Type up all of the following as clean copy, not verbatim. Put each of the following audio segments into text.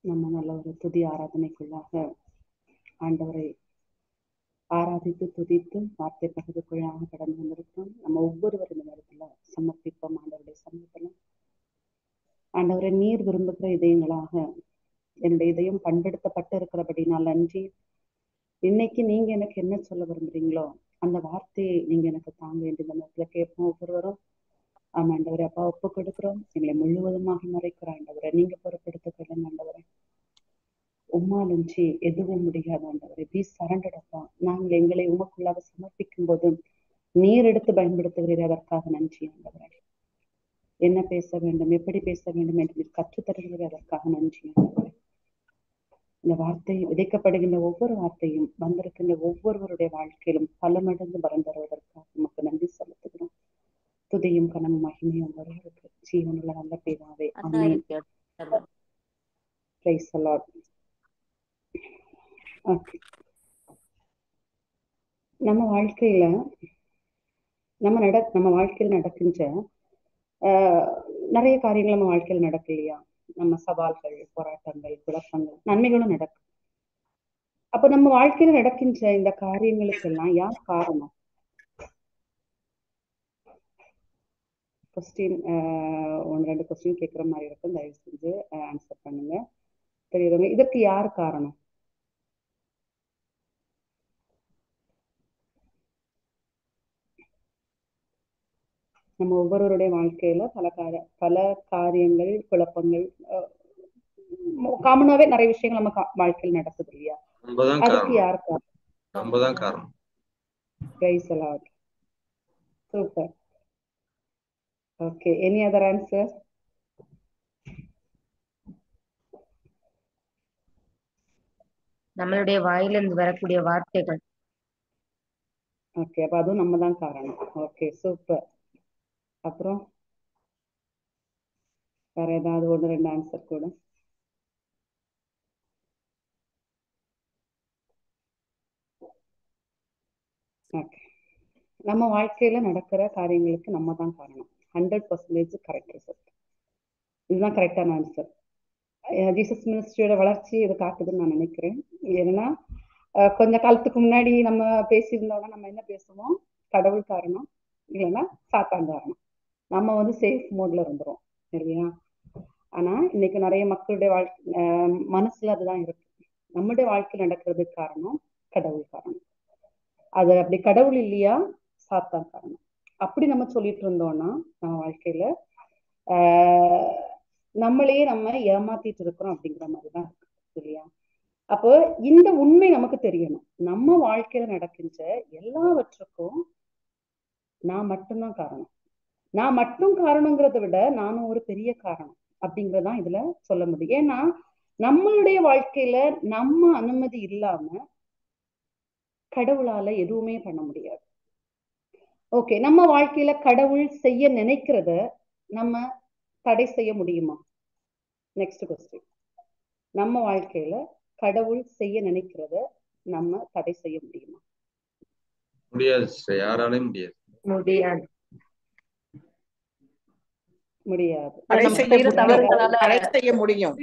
நம்ம நல்ல ஒரு துதி ஆராதனைக்குள்ளாக ஆண்டவரை ஆராதித்து துதித்து வார்த்தை பகுதிக்குள்ளாக கடந்து வந்திருக்கிறோம். நம்ம ஒவ்வொருவர் இந்த நேரத்துல சமர்ப்பிப்போம் ஆண்டவருடைய சமூகத்துல. ஆண்டவரை நீர் விரும்புகிற இதயங்களாக என்னுடைய இதயம் பண்படுத்தப்பட்டு இருக்கிறபடினால் நன்றி. இன்னைக்கு நீங்க எனக்கு என்ன சொல்ல விரும்புறீங்களோ அந்த வார்த்தையை நீங்க எனக்கு தாங்க வேண்டிய நேரத்துல கேட்போம் ஒவ்வொருவரும். ஆமா ஆண்டவரை அப்பா ஒப்பு கொடுக்கிறோம். எங்களை முழுவதுமாக மறைக்கிற ஆண்டவரை நீங்க பொறுப்படுத்திக் ஆண்டவரை. உம்மாலன்றி எதுவும் முடியாது ஆண்டவரை. பி சரண்டடப்பா. நாங்கள் எங்களை உமக்குள்ளாக சமர்ப்பிக்கும் போது நீர் எடுத்து பயன்படுத்துகிறீர்கள். அதற்காக நன்றி ஆண்டவரை. என்ன பேச வேண்டும், எப்படி பேச வேண்டும் என்று நீர் கற்றுத்தருகிறீர்கள். அதற்காக நன்றி ஆண்டவரை. இந்த வார்த்தை விதைக்கப்படுகின்ற ஒவ்வொரு வார்த்தையும் வந்திருக்கின்ற ஒவ்வொருவருடைய வாழ்க்கையிலும் பல மடங்கு பலம் தருவதற்காக நமக்கு நன்றி செலுத்துகிறோம். துதியும் கனமும் மகிமையும் ஒருவருக்கு ஜீவனுள்ள நல்ல பிதாவே. ஆமென். Praise the Lord. நம்ம வாழ்க்கையில நம்ம வாழ்க்கையில் நடக்கின்ற நிறைய காரியங்கள் நம்ம வாழ்க்கையில் நடக்கு இல்லையா? நம்ம சவால்கள், போராட்டங்கள், குழப்பங்கள், நன்மைகளும் நடக்கும். அப்ப நம்ம வாழ்க்கையில நடக்கின்ற இந்த காரியங்களுக்கெல்லாம் யார் காரணம்? கொஸ்டின் 1-2 கொஸ்டின் கேட்குற மாதிரி இருக்கும். தயவு செஞ்சு ஆன்சர் பண்ணுங்க. தெரியுதுங்க. இதற்கு யார் காரணம்? நம்ம ஒவ்வொருவருடைய வாழ்க்கையில பல காரியங்கள், குழப்பங்கள், காமனாவே நிறைய விஷயங்கள் நம்ம வாழ்க்கையில் நடக்குது இல்லையா? அதுக்கு யார் காரணம்? Price the Lord. Super. Okay, any other answer? நம்மளுடைய வாயிலிருந்து வரக்கூடிய வார்த்தைகள். ஓகே, அப்ப அதுவும் நம்ம தான் காரணம். Okay, super. அப்புறம் வேற ஏதாவது 1-2 ஆன்சர் கூட? ஓகே, நம்ம வாழ்க்கையில நடக்கிற காரியங்களுக்கு நம்ம தான் காரணம். 100% கரெக்ட் ரிசல்ட். இதுதான் கரெக்டான ஆன்சர். ஜீசஸ் மினிஸ்ட்ரியோட வளர்ச்சி இது காட்டுதுன்னு நான் நினைக்கிறேன். ஏன்னா கொஞ்ச காலத்துக்கு முன்னாடி நம்ம பேசியிருந்தோம்னா நம்ம என்ன பேசுவோம்? கடவுள் காரணம், இல்லைன்னா சாத்தான் காரணம். நம்ம சேஃப் மோட்ல இருந்துரும் இல்லையா? ஆனா இன்னைக்கு நிறைய மக்களுடைய மனசுல அதுதான் இருக்கு. நம்முடைய வாழ்க்கையில் நடக்கிறதுக்கு காரணம் கடவுள் காரணம். அது அப்படி கடவுள் இல்லையா சாத்தான் காரணம். அப்படி நம்ம சொல்லிட்டு இருந்தோம்னா நம்ம வாழ்க்கையில நம்மளையே நம்ம ஏமாத்திட்டு இருக்கிறோம் அப்படிங்கிற மாதிரிதான் இருக்கு இல்லையா? அப்போ இந்த உண்மை நமக்கு தெரியணும். நம்ம வாழ்க்கையில நடக்கின்ற எல்லாவற்றுக்கும் நான் மட்டும்தான் காரணம். நான் மட்டும் காரணங்கிறத விட நானும் ஒரு பெரிய காரணம் அப்படிங்கறதான் இதுல சொல்ல முடியும். ஏன்னா நம்மளுடைய வாழ்க்கையில நம்ம அனுமதி இல்லாம கடவுளால எதுவுமே பண்ண முடியாது. ஓகே, நம்ம வாழ்க்கையில கடவுள் செய்ய நினைக்கிறத நம்ம தடை செய்ய முடியுமா? Next question. நம்ம வாழ்க்கையில கடவுள் செய்ய நினைக்கிறத நம்ம தடை செய்ய முடியுமா? முடியாது. யாராலையும் முடியாது. முடியாது. தடை செய்ய முடியும்.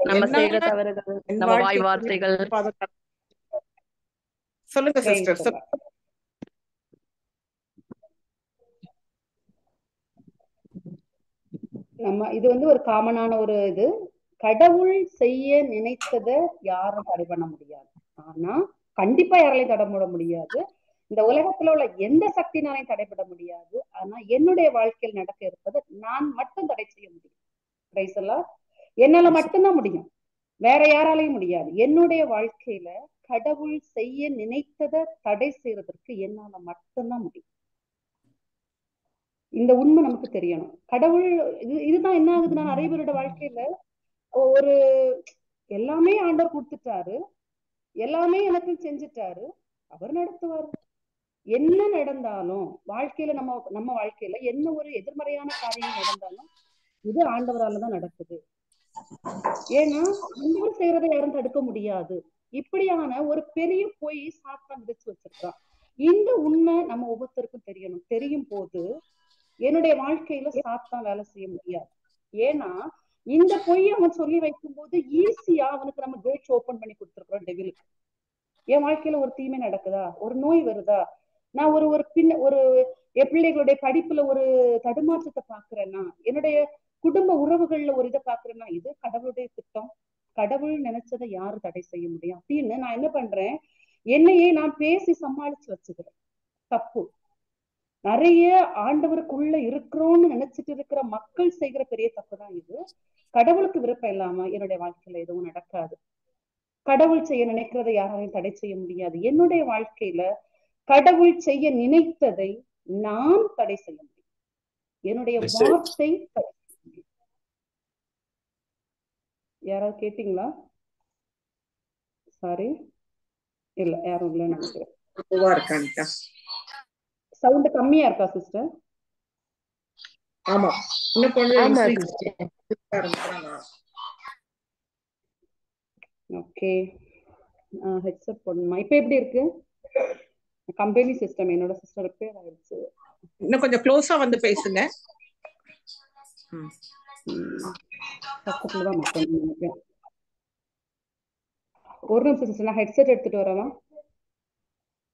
நம்ம செய்யற தவறுகள், நம்ம வாய் வார்த்தைகள். சொல்லுங்க சிஸ்டர். நம்ம இது ஒரு காமனான ஒரு இது. கடவுள் செய்ய நினைத்தத யாரும் தடை பண்ண முடியாது. ஆனா கண்டிப்பா யாராலையும் தடை போட முடியாது. இந்த உலகத்துல உள்ள எந்த சக்தினாலையும் தடைபட முடியாது. ஆனா என்னுடைய வாழ்க்கையில் நடக்க இருப்பது நான் மட்டும் தடை செய்ய முடியும். Price the Lord. என்னால மட்டும்தான் முடியும், வேற யாராலையும் முடியாது. என்னுடைய வாழ்க்கையில கடவுள் செய்ய நினைத்ததை தடை செய்யறதற்கு என்னால மட்டும்தான் முடியும். இந்த உண்மை நமக்கு தெரியணும். கடவுள் இதுதான் என்ன ஆகுதுன்னா நிறைய பேரோட வாழ்க்கையில ஒரு எல்லாமே ஆண்டவர் கொடுத்துட்டாரு, எல்லாமே எனக்கு செஞ்சுட்டாரு, அவர் நடத்துவார். என்ன நடந்தாலும் வாழ்க்கையில நம்ம வாழ்க்கையில என்ன ஒரு எதிர்மறையான காரியங்கள் நடந்தாலும் இது ஆண்டவராலதான் நடக்குது. ஏன்னா ஆண்டவர் செய்யறதை யாரும் தடுக்க முடியாது. இப்படியான ஒரு பெரிய பொய் சாத்தான் விதைச்சு வச்சிருக்கான். இந்த உண்மை நம்ம ஒவ்வொருத்தருக்கும் தெரியணும். தெரியும் போது என்னுடைய வாழ்க்கையில சாத்தான் வேலை செய்ய முடியாது. ஏன்னா இந்த பொய்யை அவன் சொல்லி வைக்கும் போது ஈஸியா அவனுக்கு நம்ம கேட்ஸ் ஓபன் பண்ணி கொடுத்துருக்கோம் டெவிலுக்கு. என் வாழ்க்கையில ஒரு தீமை நடக்குதா, ஒரு நோய் வருதா, நான் ஒரு ஒரு என் பிள்ளைகளுடைய படிப்புல ஒரு தடுமாற்றத்தை பாக்குறேன்னா, என்னுடைய குடும்ப உறவுகள்ல ஒரு இதை பாக்குறேன்னா, இது கடவுளுடைய திட்டம், கடவுள் நினைச்சதை யாரு தடை செய்ய முடியும் அப்படின்னு நான் என்ன பண்றேன், என்னையே நான் பேசி சமாளிச்சு வச்சுக்கிறேன். தப்பு. நிறைய ஆண்டவருக்குள்ள இருக்கிறோம்னு நினைச்சிட்டு இருக்கிற மக்கள் செய்கிற பெரிய தப்பு தான் இது. கடவுளுக்கு விருப்பம் இல்லாம என்னுடைய வாழ்க்கையில எதுவும் நடக்காது. கடவுள் செய்ய நினைக்கிறதை யாராலையும் தடை செய்ய முடியாது. என்னுடைய வாழ்க்கையில கடவுள் செய்ய நினைத்ததை நான் தடை செய்ய முடியும். என்னுடைய வார்த்தை தடை செய்ய முடியும். யாராவது கேட்டீங்களா? சாரி, இல்ல யாரும் இல்லைன்னு நினைக்கிறேன். சவுண்ட் கம்மியா இருக்கா சிஸ்டர்? ஆமா, இன்னும் கொஞ்சம் ஓகே. ஹெட்செட் போடணுமா? இப்ப எப்படி இருக்கு? கம்பெனி சிஸ்டம், என்னோட சிஸ்டம் ரிப்பேர் ஆயிடுச்சு. இன்னும் கொஞ்சம் க்ளோஸா வந்து பேசுங்க. பக்கத்துலதான் நினைக்கிறேன். ஒரு நிமிஷம் சிஸ்டர், நான் ஹெட்செட் எடுத்துட்டு வரவா?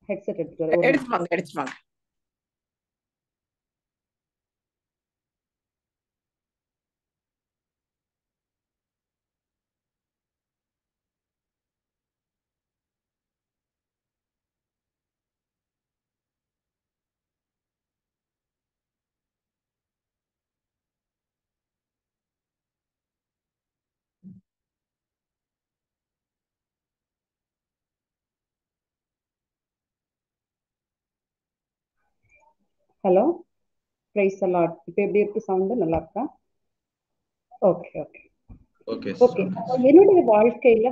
ஹெட்செட் எடுத்துட்டு வரேன். எடுத்துவாங்க. Hello, praise the Lord. இப்போ எப்படி இருக்கு சவுண்ட்? நல்லா இருக்கா? Okay okay okay. என்னுடைய வாழ்க்கையில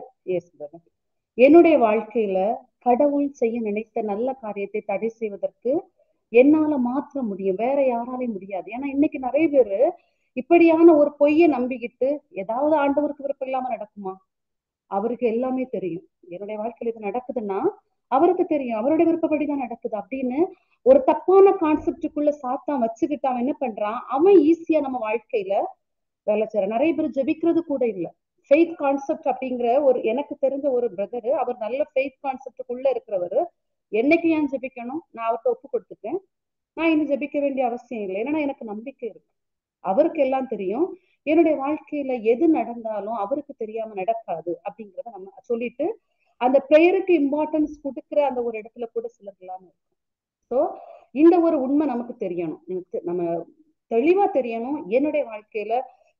என்னுடைய வாழ்க்கையில கடவுள் செய்ய நினைத்த நல்ல காரியத்தை தடை செய்வதற்கு என்னால மாற்ற முடியும், வேற யாராலையும் முடியாது. ஏன்னா இன்னைக்கு நிறைய பேரு இப்படியான ஒரு பொய்யை நம்பிக்கிட்டு ஏதாவது ஆண்டவருக்கு விருப்பம் இல்லாம நடக்குமா? அவருக்கு எல்லாமே தெரியும். என்னுடைய வாழ்க்கையில இது நடக்குதுன்னா அவருக்கு தெரியும், அவருடைய விருப்பப்படிதான் நடக்குது அப்படின்னு ஒரு தப்பான கான்செப்டுக்குள்ள சாத்தான் வச்சுக்கிட்டு அவன் என்ன பண்றான், அவன் ஈஸியா நம்ம வாழ்க்கையில வேலை செய்யற. நிறைய பேர் ஜெபிக்கிறது கூட இல்லை. ஃபெய்த் கான்செப்ட் அப்படிங்கிற ஒரு, எனக்கு தெரிஞ்ச ஒரு பிரதரு, அவர் நல்ல ஃபெய்த் கான்செப்டுக்குள்ள இருக்கிறவரு. என்னைக்கு ஏன் ஜெபிக்கணும், நான் அவர்கிட்ட ஒப்பு கொடுத்துட்டேன், நான் இன்னும் ஜெபிக்க வேண்டிய அவசியம் இல்லை. ஏன்னா எனக்கு நம்பிக்கை இருக்கு, அவருக்கு எல்லாம் தெரியும். என்னுடைய வாழ்க்கையில எது நடந்தாலும் அவருக்கு தெரியாம நடக்காது அப்படிங்கிறத நம்ம சொல்லிட்டு அந்த பெயருக்கு இம்பார்ட்டன்ஸ் கொடுக்குற அந்த ஒரு இடத்துல கூட சிலர் இல்லாம இருக்கும். ஸோ இந்த ஒரு உண்மை நமக்கு தெரியணும், நம்ம தெளிவா தெரியணும். என்னுடைய வாழ்க்கையில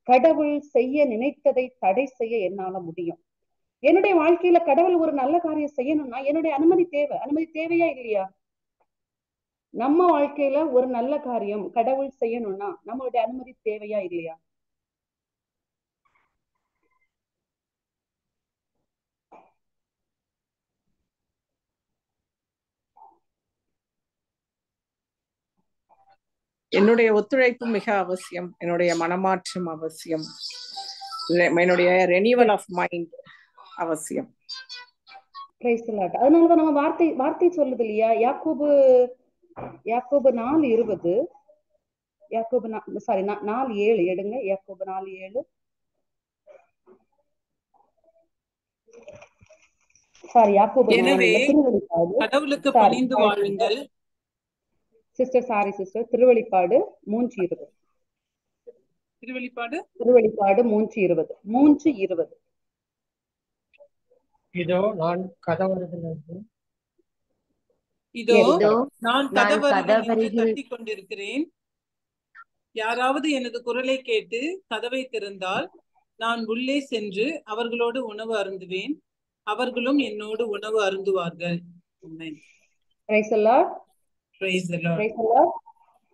கடவுள் செய்ய நினைத்ததை தடை செய்ய என்னால முடியும். என்னுடைய வாழ்க்கையில கடவுள் ஒரு நல்ல காரியம் செய்யணும்னா என்னுடைய அனுமதி தேவை. அனுமதி தேவையா இல்லையா? நம்ம வாழ்க்கையில ஒரு நல்ல காரியம் கடவுள் செய்யணும்னா நம்மளுடைய அனுமதி தேவையா இல்லையா? என்னுடைய ஒத்துழைப்பு மிக அவசியம், என்னுடைய மனமாற்றம் அவசியம், என்னுடைய ரெனிவல் ஆஃப் மைண்ட் அவசியம். அதனாலதான் நம்ம வார்த்தை சொல்லுது இல்லையா? யாக்கோபு 4:20, யாக்கோபு 4:7 எடுங்க. யாக்கோபு 4:7. எனவே கடவுளுக்கு பணிந்து வாழுங்கள். சிஸ்டர் திருவெளிப்பாடு 3:20. திருவெளிப்பாடு 3:20. இதோ நான் கதவருகிறேன், இதோ நான் கதவருகில் தட்டிக் கொண்டிருக்கிறேன். யாராவது எனது குரலை கேட்டு கதவை திறந்தால் நான் உள்ளே சென்று அவர்களோடு உணவு அருந்துவேன், அவர்களும் என்னோடு உணவு அருந்துவார்கள்.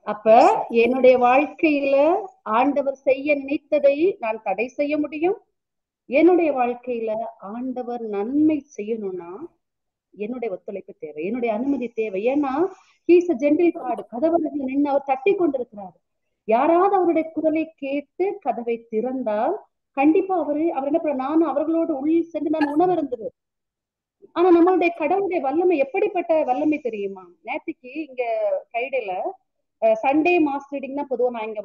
அப்ப என்னுடைய வாழ்க்கையில ஆண்டவர் செய்ய நினைத்ததை நான் தடை செய்ய முடியும். என்னுடைய வாழ்க்கையில ஆண்டவர் நன்மை செய்யணும்னா என்னுடைய ஒத்துழைப்பு தேவை, என்னுடைய அனுமதி தேவை. ஏன்னா ஹீஸ் அ ஜென்டில் காட். கதவர்கள் நின்று அவர் தட்டி கொண்டிருக்கிறார். யாராவது அவருடைய குரலை கேட்டு கதவை திறந்தால் கண்டிப்பா அவர் என்ன பண்ண, நானும் அவர்களோடு உள்ளில் சென்று நான் உணவு இருந்துருவேன். ஆனா நம்மளுடைய கடவுளுடைய வல்லமை எப்படிப்பட்ட வல்லமை தெரியுமா? நேற்றுக்கு இங்க ஃப்ரைடேல சண்டே மாஸ் ரீடிங்னா பொதுவாக நான் இங்க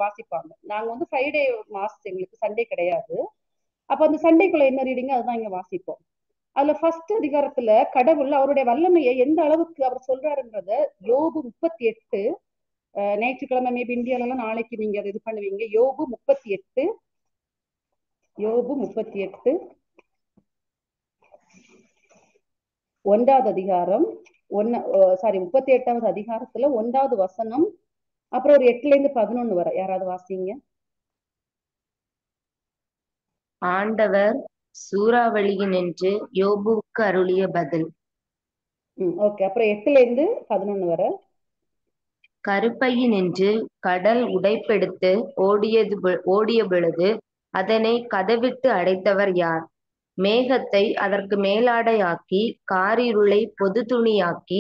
வாசிப்பாங்க. நாங்க வந்து ஃப்ரைடே மாஸ், எங்களுக்கு சண்டே கிடையாது. அப்ப அந்த சண்டேக்குள்ள என்ன ரீடிங் அதுதான் இங்க வாசிப்போம். அதுல ஃபர்ஸ்ட் அதிகாரத்துல கடவுள் அவருடைய வல்லமையை எந்த அளவுக்கு அவர் சொல்றாருன்றத யோபு 38, ஞாயிற்றுக்கிழமை மேபி இந்தியால எல்லாம் நாளைக்கு நீங்க அதை இது பண்ணுவீங்க. யோபு 38 1வது அதிகாரம் 38வது அதிகாரத்துல 1வது வசனம், அப்புறம் ஒரு 8ல இருந்து 11 வரை யாராவது வாசிங்க. ஆண்டவர் சூறாவளியினின்று யோபுவுக்கு அருளிய பதில். ஓகே, அப்புறம் 8ல இருந்து 11 வரை. கருப்பையினின்று கடல் உடைப்பெடுத்து ஓடிய பொழுது அதனை கதவிட்டு அடைத்தவர் யார்? மேகத்தை அதற்கு மேலாடையாக்கி காரிருளை பொது துணியாக்கி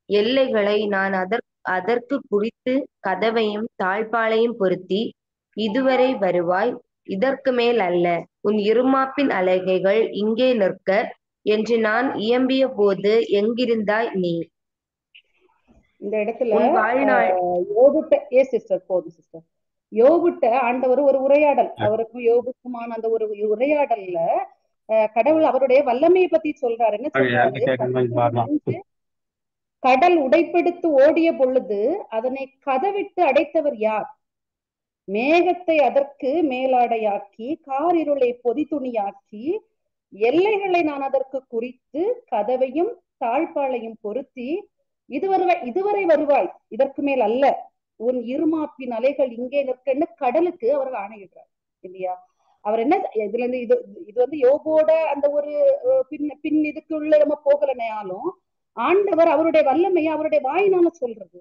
எல்லைகளை நான் அதற்கு குறித்து கதவையும் தாழ்பாளையும் பொருத்தி இதுவரை வருவாய், இதற்கு மேல் அல்ல, உன் இருமாப்பின் அலகைகள் இங்கே நிற்க என்று நான் இயம்பிய போது எங்கிருந்தாய் நீ? இந்த இடத்துல உன் வாழ்நாள் யோபுட்ட ஆண்டவர் ஒரு உரையாடல், அவருக்கும் யோபுக்குமான அந்த ஒரு உரையாடல்ல கடவுள் அவருடைய வல்லமையை பத்தி சொல்றாரு. என்ன சொல்றாரு? கடல் உடைப்பெடுத்து ஓடிய பொழுது அதனை கதவிட்டு அடைத்தவர் யார்? மேகத்தை அதற்கு மேலாடையாக்கி காரிருளை பொதி துணியாக்கி எல்லைகளை நான் அதற்கு குறித்து கதவையும் தாழ்பாளையும் பொருத்தி இதுவரை வருவாய், இதற்கு மேல் அல்ல, உன் இருமாப்பின் அலைகள் இங்கே நிற்கன்னு கடலுக்கு அவர் ஆணையிடுறார் இல்லையா? அவர் என்ன இதுல இருந்து இது வந்து யோபோட அந்த ஒரு பின் இதுக்குள்ள நம்ம போகலனாலும் ஆண்டவர் அவருடைய வல்லமையை அவருடைய வாயினால சொல்றது.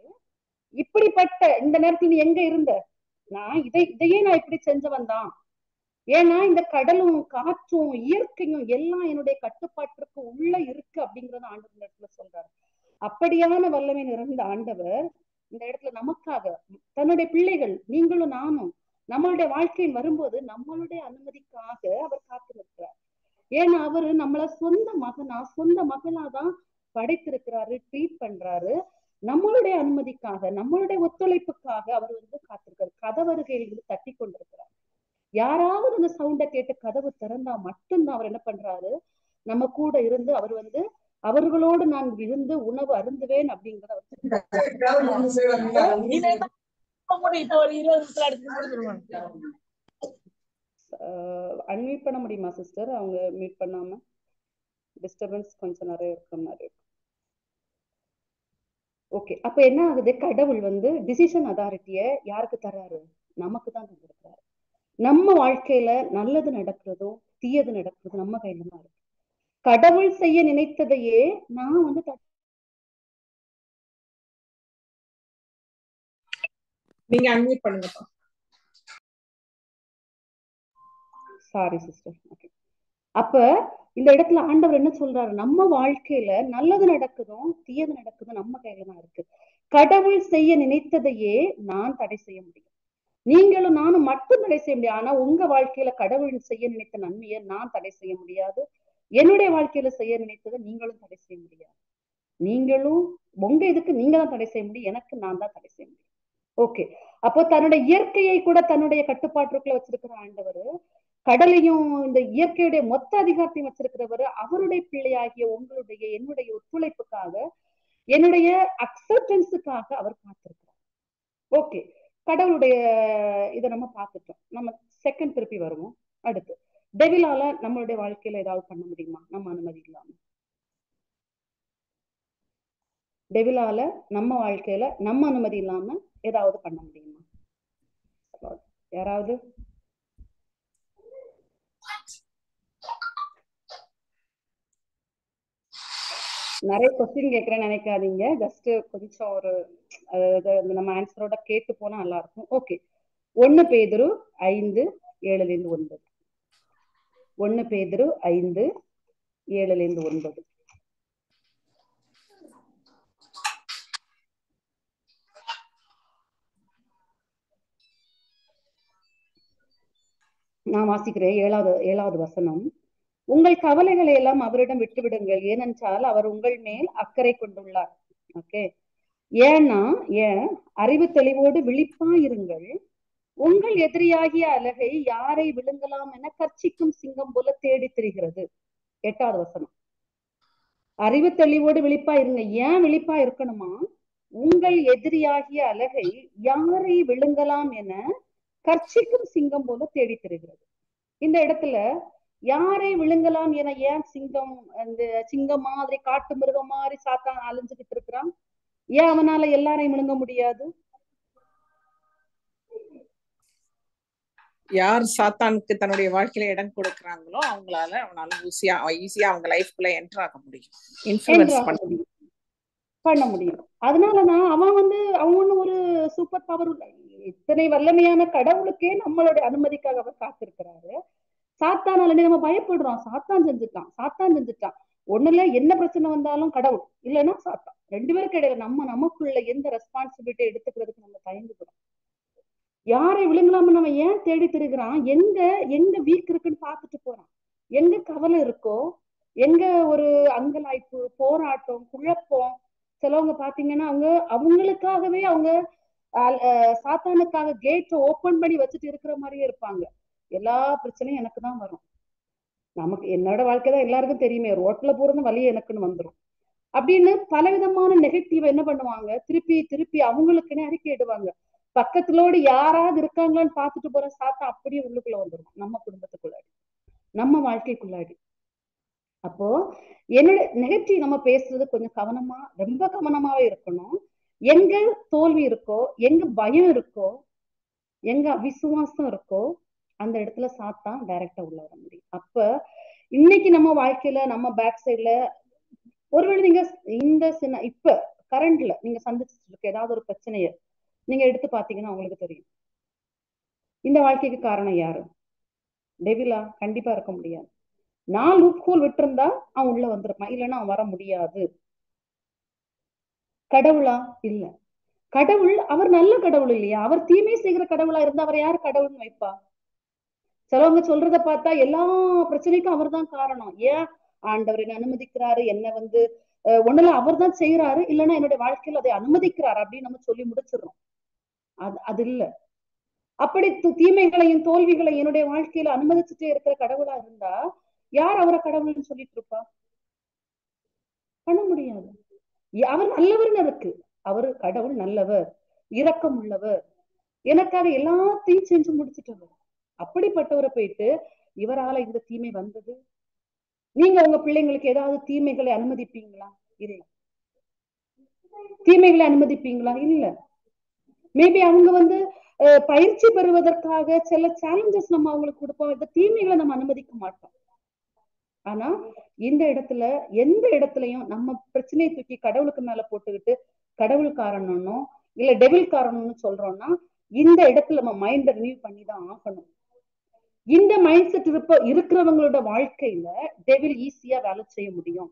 இப்படிப்பட்ட இந்த நேரத்துல நீ எங்க இருந்த? நான் இதையே நான் இப்படி செஞ்சவன் தான். ஏன்னா இந்த கடலும் காற்றும் இயற்கையும் எல்லாம் என்னுடைய கட்டுப்பாட்டிற்கு உள்ள இருக்கு அப்படிங்கறத ஆண்டவர் இந்த இடத்துல சொல்றாரு. அப்படியான வல்லமை நிறைந்த ஆண்டவர் இந்த இடத்துல நமக்காக தன்னுடைய பிள்ளைகள் நீங்களும் நானும் நம்மளுடைய வாழ்க்கையில் வரும்போது நம்மளுடைய அனுமதிக்காக அவர் காத்து நிற்கிறார். ஏன்னா அவரு நம்மள சொந்த மகளாதான் படைத்திருக்கிறாரு, ட்ரீட் பண்றாரு. நம்மளுடைய அனுமதிக்காக நம்மளுடைய ஒத்துழைப்புக்காக அவர் வந்து காத்திருக்காரு. கதவருகையில் தட்டி கொண்டிருக்கிறார். யாராவது அந்த சவுண்டை கேட்டு கதவு திறந்தா மட்டும்தான் அவர் என்ன பண்றாரு, நம்ம கூட இருந்து அவர் வந்து அவர்களோடு நான் இருந்து உணவு அருந்துவேன் அப்படிங்கிறத அன்மியூட் பண்ண முடியுமா சிஸ்டர்? அவங்க மியூட் பண்ணாம டிஸ்டர்பன்ஸ் கொஞ்சம் நிறைய இருக்கிற மாதிரி இருக்கு. ஓகே, அப்ப என்ன ஆகுது? கடவுள் வந்து டிசிஷன் அதாரிட்டிய யாருக்கு தர்றாரு? நமக்கு தான் தந்திருக்கிறாரு. நம்ம வாழ்க்கையில நல்லது நடக்கிறதோ தீயது நடக்கிறதோ நம்ம கையில தான் இருக்கு. கடவுள் செய்ய நினைத்ததையே நான் வந்து நீங்க அன்மியூட் பண்ணுங்கப்பா. Sorry sister. ஓகே, அப்ப இந்த இடத்துல ஆண்டவர் என்ன சொல்றாரு? நம்ம வாழ்க்கையில நல்லது நடக்குதும் தீயது நடக்குதும் நம்ம கையில தான் இருக்கு. கடவுள் செய்ய நினைத்ததையே நான் தடை செய்ய முடியும், நீங்களும் நானும் மட்டும் தடை செய்ய முடியாது. ஆனா உங்க வாழ்க்கையில கடவுள் செய்ய நினைத்த நன்மையை நான் தடை செய்ய முடியாது. என்னுடைய வாழ்க்கையில செய்ய நினைத்ததை நீங்களும் தடை செய்ய முடியாது. நீங்களும் உங்க இதுக்கு நீங்க தான் தடை செய்ய முடியும், எனக்கு நான் தான் தடை செய்ய முடியும். ஓகே, அப்போ தன்னுடைய இயற்கையை கூட தன்னுடைய கட்டுப்பாட்டுக்குள்ள வச்சிருக்கிற ஆண்டவர், கடலையும் இந்த இயற்கையுடைய மொத்த அதிகாரத்தையும் வச்சிருக்கிறவர், அவருடைய பிள்ளையாகிய உங்களுடைய என்னுடைய ஒத்துழைப்புக்காக என்னுடைய அக்செப்டன்ஸுக்காக அவர் காத்திருக்கிறார். ஓகே, கடவுளுடைய இதை நம்ம பார்த்துட்டோம். நம்ம செகண்ட் திருப்பி வருவோம். அடுத்து டெவிலால நம்மளுடைய வாழ்க்கையில ஏதாவது பண்ண முடியுமா நம்ம அனுமதி இல்லாம? டெவிலால நம்ம வாழ்க்கையில நம்ம அனுமதி இல்லாம ஏதாவது பண்ண முடியுமா? யாராவது? நிறைய கொஸ்டின் கேட்கறேன்னு நினைக்காதீங்க, ஜஸ்ட் கொஞ்சம் ஒரு நம்ம ஆன்சரோட கேட்டு போனா நல்லா இருக்கும். ஓகே, 1 பேதுரு 5:7-9. 1 பேதுரு 5:7-9. நான் வாசிக்கிறேன். 7வது வசனம். உங்கள் கவலைகளை எல்லாம் அவரிடம் விட்டுவிடுங்கள், ஏனென்றால் அவர் உங்கள் மேல் அக்கறை கொண்டுள்ளார். ஓகே, ஏன்னா ஏன் அறிவு தெளிவோடு விழிப்பா இருங்கள். உங்கள் எதிரியாகிய அலகை யாரை விழுங்கலாம் என கர்ச்சிக்கும் சிங்கம் போல தேடி திரிகிறது. 8வது வசனம். அறிவு தெளிவோடு விழிப்பா இருங்க. ஏன் விழிப்பா இருக்கணுமா? உங்கள் எதிரியாகிய அலகை யாரை விழுங்கலாம் என கர்ச்சிக்கும் சிங்கம் போல தேடி திரிகிறது. இந்த இடத்துல யாரை விழுங்கலாம் என ஏன் சிங்கம், அந்த சிங்கம் மாதிரி காட்டு மிருகம் மாதிரி சாத்தான் அலைஞ்சுக்கிட்டு இருக்கிறான்? ஏன் அவனால எல்லாரையும் விழுங்க முடியாது? யார் சாத்தானுக்கு தன்னுடைய வாழ்க்கையில இடம் கொடுக்கறாங்களோ அவனால ஈஸியா அவங்க லைஃப்குள்ள என்டர் ஆக முடியும், இன்ஃப்ளூயன்ஸ் பண்ண முடியும். அதனாலதான் அவன் ஒரு சூப்பர் பவர், இத்தனை வல்லமையான கடவுளுக்கே நம்மளுடைய அனுமதிக்காக அவர் காத்திருக்கிறாரு. சாத்தானால நம்ம பயப்படுறோம். சாத்தான் செஞ்சுட்டான். ஒண்ணுல என்ன பிரச்சனை வந்தாலும் கடவுள் இல்லைன்னா சாத்தான், 2 பேருக்கு இடையில நமக்குள்ள எந்த ரெஸ்பான்சிபிலிட்டி எடுத்துக்கிறதுக்கு நம்ம தயங்குகிறோம். யாரை விழுங்கலாம்னு நம்ம ஏன் தேடி திருகிறான்? எங்க வீக் இருக்குன்னு பார்த்துட்டு போறான். எங்க கவலை இருக்கோ, எங்க ஒரு அங்கலாய்ப்பு, போராட்டம், குழப்பம். சிலவங்க பாத்தீங்கன்னா அவங்களுக்காகவே அவங்க சாத்தானுக்காக கேட் ஓபன் பண்ணி வச்சுட்டு இருக்கிற மாதிரியே இருப்பாங்க. எல்லா பிரச்சனையும் எனக்கு தான் வரும், நமக்கு என்னோட வாழ்க்கை தான் எல்லாருக்கும் தெரியுமே, ரோட்ல போறது வழி எனக்குன்னு வந்துடும் அப்படின்னு பலவிதமான நெகட்டிவ் என்ன பண்ணுவாங்க, திருப்பி அவங்களுக்குன்னு அறிக்கையிடுவாங்க. பக்கத்துலோடு யாராவது இருக்காங்களான்னு பார்த்துட்டு போற சாத்தான் அப்படியே உள்ளுக்குள்ள வந்துடும், நம்ம குடும்பத்துக்குள்ளாடி, நம்ம வாழ்க்கைக்குள்ளாடி. அப்போ என்னோட நெகட்டிவ் நம்ம பேசுறது கொஞ்சம் ரொம்ப கவனமாவே இருக்கணும். எங்க தோல்வி இருக்கோ, எங்க பயம் இருக்கோ, எங்க விசுவாசம் இருக்கோ, அந்த இடத்துல சாத்தான் டைரக்டா உள்ள வர முடியும். அப்ப இன்னைக்கு நம்ம வாழ்க்கையில நம்ம பேக் சைட்ல ஒருவேளை நீங்க இப்ப கரண்ட்ல நீங்க சந்திச்சுட்டு இருக்க ஏதாவது ஒரு பிரச்சனைய நீங்க எடுத்து பாத்தீங்கன்னா உங்களுக்கு தெரியும், இந்த வாழ்க்கைக்கு காரணம் யாரு? டெவிலா? கண்டிப்பா இருக்க முடியாது. நான் லூப் ஹோல் விட்டுருந்தா அவன் உள்ள வந்திருப்பான், இல்லைன்னா அவன் வர முடியாது. கடவுளா? இல்ல. கடவுள் அவர் நல்ல கடவுள் இல்லையா? அவர் தீமை செய்கிற கடவுளா இருந்தா அவர் யாரு கடவுள்னு வைப்பா? சிலவங்க சொல்றத பார்த்தா எல்லா பிரச்சனைக்கும் அவர் தான் காரணம். ஏன் ஆண்டவர் என்ன அனுமதிக்கிறாரு, என்ன ஒண்ணுல அவர் தான் செய்யறாரு, இல்லைன்னா என்னுடைய வாழ்க்கையில அதை அனுமதிக்கிறாரு அப்படின்னு நம்ம சொல்லி முடிச்சிடறோம். அது இல்ல. அப்படி தீமைகளையும் தோல்விகளையும் என்னுடைய வாழ்க்கையில அனுமதிச்சுட்டே இருக்கிற கடவுளா இருந்தா யார் அவரை கடவுள்னு சொல்லிட்டு இருப்பா? பண்ண முடியாது. அவர் நல்லவர்னு இருக்கு. அவர் கடவுள் நல்லவர், இரக்கம் உள்ளவர், எனக்காக எல்லாத்தையும் செஞ்சு முடிச்சுட்டவர். அப்படிப்பட்டவரை போயிட்டு இவரால இந்த தீமை வந்தது, நீங்க உங்க பிள்ளைங்களுக்கு ஏதாவது தீமைகளை அனுமதிப்பீங்களா? இல்ல. தீமைகளை அனுமதிப்பீங்களா? இல்ல. மேபி அவங்க பயிற்சி பெறுவதற்காக சில சேலஞ்சஸ் நம்ம அவங்களுக்கு கொடுப்போம், இந்த தீமைகளை நம்ம அனுமதிக்க மாட்டோம். ஆனா இந்த இடத்துல எந்த இடத்துலயும் நம்ம பிரச்சனையை தூக்கி கடவுளுக்கு மேல போட்டுக்கிட்டு கடவுள் காரணம்னோ இல்ல டெவில் காரணம்னு சொல்றோம்னா, இந்த இடத்துல நம்ம மைண்ட ரினியூ பண்ணி தான் ஆகணும். இந்த மைண்ட் செட் இருக்கிறவங்களோட வாழ்க்கையில டெவில் ஈஸியா வேலை செய்ய முடியும்.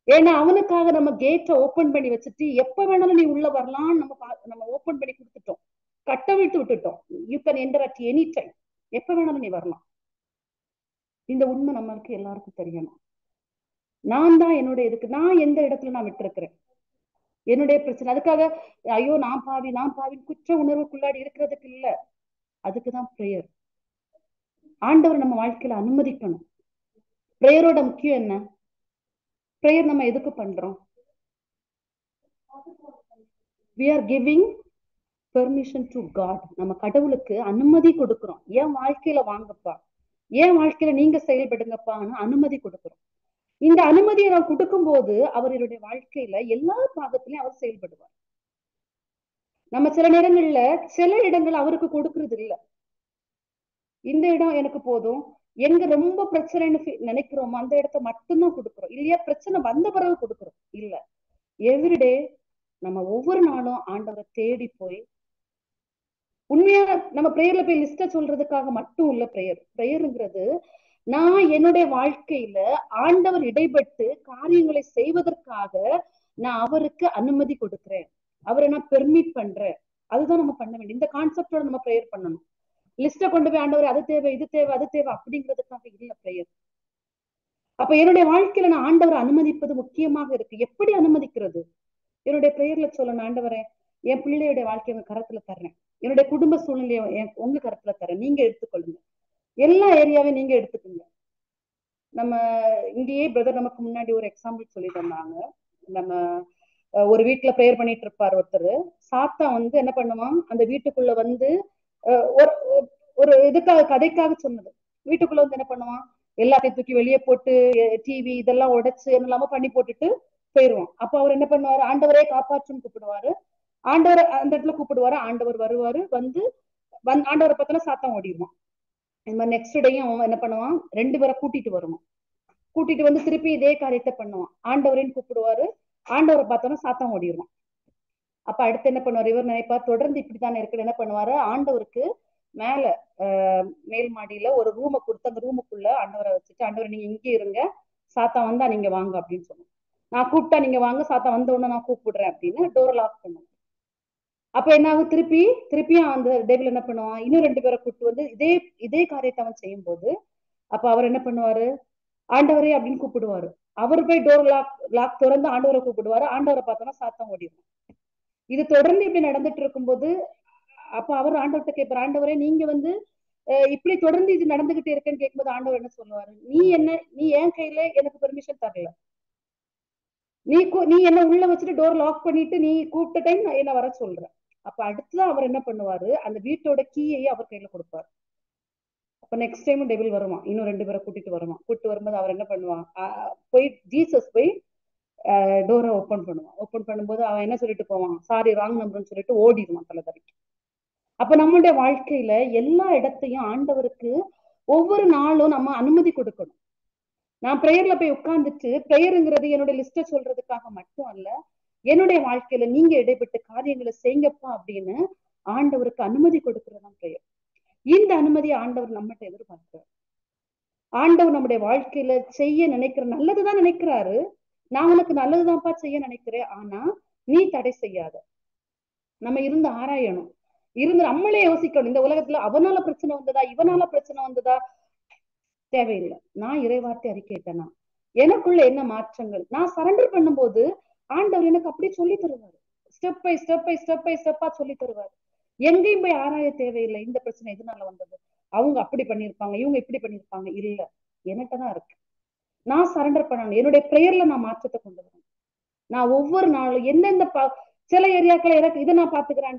ஏன்னா அவனுக்காக நம்ம கேட்டை ஓபன் பண்ணி வச்சுட்டு எப்ப வேணாலும் நீ உள்ள வரலாம்னு நம்ம ஓபன் பண்ணி கொடுத்துட்டோம், கட்டவிழ்த்து விட்டுட்டோம். You can enter at any time, எப்ப வேணாலும் நீ வரலாம். இந்த உண்மை நம்மளுக்கு எல்லாருக்கும் தெரியணும். நான் தான் நான் எந்த இடத்துல நான் விட்டுருக்கிறேன், என்னுடைய பிரச்சனை. அதுக்காக ஐயோ நான் பாவி குற்ற உணர்வுக்குள்ளாடி இருக்கிறதுக்கு இல்ல. அதுக்குதான் பிரேயர். ஆண்டவர் நம்ம வாழ்க்கையில அனுமதிக்கணும். பிரேயரோட முக்கியம் என்ன? பிரேயர் நம்ம எதுக்கு பண்றோம்? we are giving permission to God. நம்ம கடவுளுக்கு அனுமதி கொடுக்கிறோம். என் வாழ்க்கையில வாங்கப்பா, என் வாழ்க்கையில நீங்க செயல்படுங்கப்பான்னு அனுமதி கொடுக்கிறோம். இந்த அனுமதியை நான் கொடுக்கும் போது அவருடைய வாழ்க்கையில எல்லா பாகத்திலையும் அவர் செயல்படுவார். நம்ம சில நேரங்கள்ல சில இடங்கள் அவருக்கு கொடுக்கறது இல்ல. இந்த இடம் எனக்கு போதும், எங்க ரொம்ப பிரச்சனைன்னு நினைக்கிறோமோ அந்த இடத்த மட்டும்தான் கொடுக்குறோம். இல்லையா பிரச்சனை வந்த பிறகு கொடுக்குறோம் இல்ல. எவ்ரிடே நம்ம ஒவ்வொரு நாளும் ஆண்டவரை தேடி போய் உண்மையான நம்ம பிரேயர்ல போய் லிஸ்ட சொல்றதுக்காக மட்டும் இல்ல. பிரேயருங்கிறது நான் என்னுடைய வாழ்க்கையில ஆண்டவர் இடைப்பட்டு காரியங்களை செய்வதற்காக நான் அவருக்கு அனுமதி கொடுக்கிறேன், அவரை நான் பெர்மிட் பண்றேன். அதுதான் நம்ம பண்ண வேண்டிய இந்த கான்செப்டோட நம்ம பிரேயர் பண்ணணும். லிஸ்ட கொண்டு போய் ஆண்டவர் அது தேவை இது தேவை அது தேவை அப்படிங்கிறதுக்காக இல்ல பிரேயர். அப்ப என்னுடைய வாழ்க்கையில நான் ஆண்டவரை அனுமதிப்பது முக்கியமாக இருக்கு. எப்படி அனுமதிக்கிறது? என்னுடைய பிரேயர்ல சொல்லணும், ஆண்டவரே என் பிள்ளையுடைய வாழ்க்கையை உங்க கரத்துல தர்றேன், என்னுடைய குடும்ப சூழ்நிலையை உங்க கரத்துல தர்றேன், நீங்க எடுத்துக்கொள்ளுங்க, எல்லா ஏரியாவையும் நீங்க எடுத்துக்கோங்க. நம்ம இங்கேயே பிரதர் நமக்கு முன்னாடி ஒரு எக்ஸாம்பிள் சொல்லி தந்தாங்க. நம்ம ஒரு வீட்டுல ப்ரேயர் பண்ணிட்டு இருப்பார் ஒருத்தர். சாத்தா வந்து என்ன பண்ணுவான், அந்த வீட்டுக்குள்ள வந்து ஒரு இதுக்காக கதைக்காக சொன்னது, வீட்டுக்குள்ள வந்து என்ன பண்ணுவான், எல்லாத்தையும் தூக்கி வெளியே போட்டு டிவி இதெல்லாம் உடைச்சு என்னெல்லாமோ பண்ணி போட்டுட்டு போயிடுவான். அப்ப அவர் என்ன பண்ணுவாரு, ஆண்டவரே காப்பாற்றுன்னு கூப்பிடுவாரு. ஆண்டவர் அந்த இடத்துல கூப்பிடுவாரு, ஆண்டவர் வருவாரு, வந்து ஆண்டவரை பார்த்தோன்னா சாத்தான் ஓடிடுவான். இந்த மாதிரி நெக்ஸ்ட் டேயும் அவன் என்ன பண்ணுவான், 2 பேரை கூட்டிட்டு வருவான். கூட்டிட்டு வந்து திருப்பி இதே காரியத்தை பண்ணுவான். ஆண்டவரையும் கூப்பிடுவாரு, ஆண்டவரை பார்த்தோன்னா சாத்தான் ஓடிடுவான். அப்ப அடுத்து என்ன பண்ணுவார், இவர் நினைப்பார் தொடர்ந்து இப்படித்தானே இருக்குன்னு என்ன பண்ணுவாரு, ஆண்டவருக்கு மேல மேல் மாடியில ஒரு ரூமை கொடுத்து அந்த ரூமுக்குள்ள ஆண்டவரை வச்சுட்டு, ஆண்டவரை நீங்க இங்கே இருங்க, சாத்தா வந்தா நீங்க வாங்க அப்படின்னு சொன்னோம். நான் கூப்பிட்டா நீங்க வாங்க, சாத்தா வந்த உடனே நான் கூப்பிடுறேன் அப்படின்னு டோரை லாக் பண்ணுவோம். அப்ப என்ன ஆகும், திருப்பியும் அந்த டேபிள் என்ன பண்ணுவான், இன்னும் 2 பேரை கூப்பிட்டு வந்து இதே காரியத்தை அவன் செய்யும் போது, அப்ப அவர் என்ன பண்ணுவாரு, ஆண்டவரே அப்படின்னு கூப்பிடுவாரு. அவர் போய் டோர் லாக் திறந்து ஆண்டவரை கூப்பிடுவாரு, ஆண்டவரை பார்த்தோம்னா சாத்தம் ஓடிடும். இது தொடர்ந்து இப்படி நடந்துட்டு இருக்கும்போது அப்ப அவர் ஆண்டவர்கிட்ட கேட்பாரு, ஆண்டவரே நீங்க வந்து இப்படி தொடர்ந்து இது நடந்துகிட்டே இருக்குன்னு கேட்கும்போது ஆண்டவர் என்ன சொல்லுவாரு, நீ என் கையில எனக்கு பெர்மிஷன் தரல, நீ என்ன உள்ள வச்சுட்டு டோர் லாக் பண்ணிட்டு நீ கூப்பிட்ட டைம் நான் என்ன வர சொல்றேன். அப்ப அடுத்துதான் அவர் என்ன பண்ணுவாரு, அந்த வீட்டோட கீயையே அவர் கையில கொடுப்பாரு. அப்ப நெக்ஸ்ட் டைம் டெபிள் வருவான், இன்னும் 2 பேரை கூட்டிட்டு வரும்போது அவர் என்ன பண்ணுவான், போய் ஜீசஸ் போய் டோரை ஓப்பன் பண்ணுவான். ஓப்பன் பண்ணும்போது அவன் என்ன சொல்லிட்டு போவான், சாரி ராங் நம்பர்னு சொல்லிட்டு ஓடிடுவான் தலை தரைக்கு. அப்ப நம்மளுடைய வாழ்க்கையில எல்லா இடத்தையும் ஆண்டவருக்கு ஒவ்வொரு நாளும் நம்ம அனுமதி கொடுக்கணும். நான் பிரேயர்ல போய் உட்கார்ந்துட்டு பிரேயருங்கிறது என்னுடைய லிஸ்ட சொல்றதுக்காக மட்டும் அல்ல, என்னுடைய வாழ்க்கையில நீங்க இடைப்பட்ட காரியங்களை செய்யப்பா அப்படின்னு ஆண்டவருக்கு அனுமதி கொடுக்கறதுதான் பிரேயர். இந்த அனுமதியை ஆண்டவர் நம்மகிட்ட எதிர்பார்க்கிறார். ஆண்டவர் நம்முடைய வாழ்க்கையில செய்ய நினைக்கிற நல்லதுதான் நினைக்கிறாரு, நான் உனக்கு நல்லதுதான்ப்பா செய்ய நினைக்கிறேன், ஆனா நீ தடை செய்யாத. நம்ம இருந்து ஆராயணும், இருந்து நம்மளே யோசிக்கணும், இந்த உலகத்துல அவனால பிரச்சனை வந்ததா இவனால பிரச்சனை வந்ததா, தேவையில்லை. நான் இறைவார்த்தை அறிக்கையிட்டேனா, எனக்குள்ள என்ன மாற்றங்கள், நான் சரண்டர் பண்ணும்போது ஆண்டவர் எனக்கு அப்படி சொல்லி தருவாரு, ஸ்டெப் பை ஸ்டெப்பா சொல்லி தருவாரு. எங்கேயும் போய் ஆராய தேவையில்லை, இந்த பிரச்சனை எதனால வந்தது, அவங்க அப்படி பண்ணிருப்பாங்க இவங்க இப்படி பண்ணிருப்பாங்க, இல்ல எனக்குதான் இருக்கு. நான் சரண்டர் பண்ணணும், என்னுடைய பிரேயர்ல நான் மாற்றத்தை கொண்டு வரணும். நான் ஒவ்வொரு நாளும் எந்தெந்த சில ஏரியாக்களை எனக்கு இதை நான் பாத்துக்கிறேன்,